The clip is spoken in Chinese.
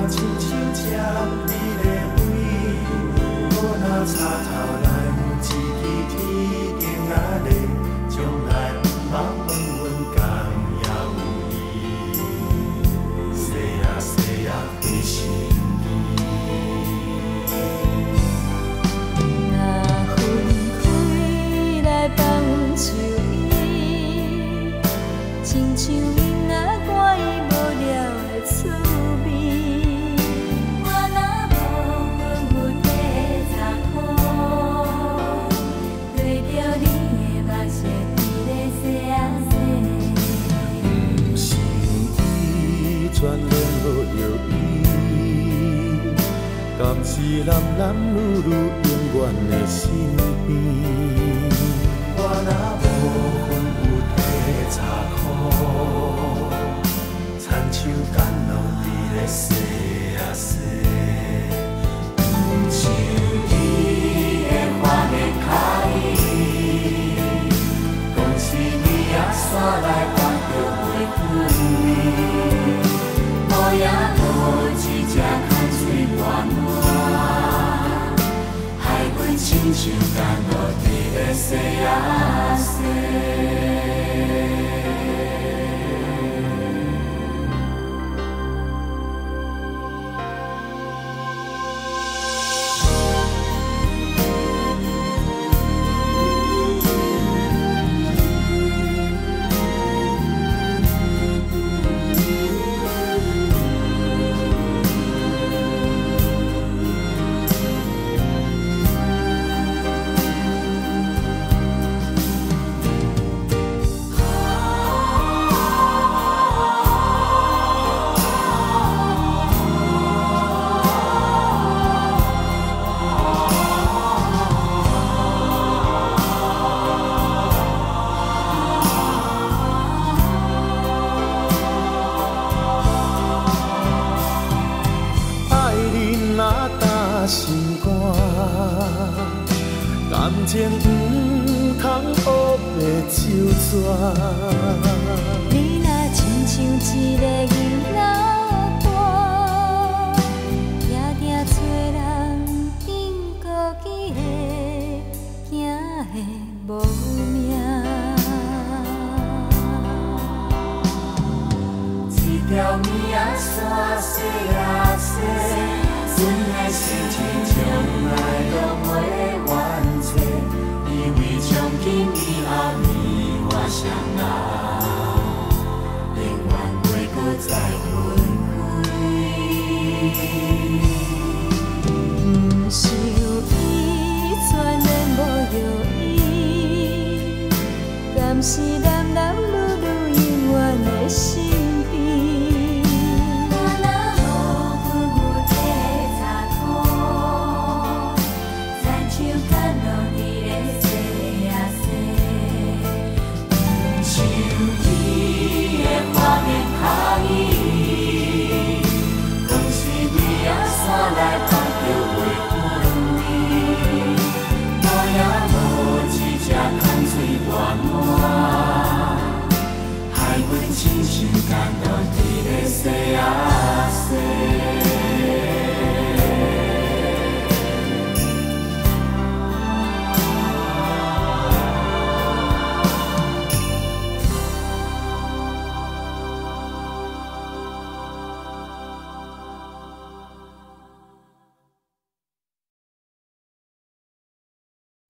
亲像这美丽位，我若插头来有一支天顶仔日，将来不茫问阮敢也有意。细仔细仔开心意，若分开来放阮手伊，亲像婴仔歌伊无了的滋味。眷恋无着伊，甘是男男女女永远的身边。我若无份有体差苦，亲像甘露伫咧洗啊洗，不像伊的花面脚意，讲是你啊煞来放着袂分离。也无一只空嘴半碗，害阮亲像甘露伫咧洗啊洗。心肝，感情不通乌白手纸。你若亲像一个囡仔大，定定做人顶孤枝的，惊的无命。一条命啊，线洗啊洗。阮的心情从来拢袂完切，因为从今以后你我相爱，永远袂搁再分开。不想伊，全然无着伊，甘是男男女女永远的身边。亲像甘露伫咧洗啊洗。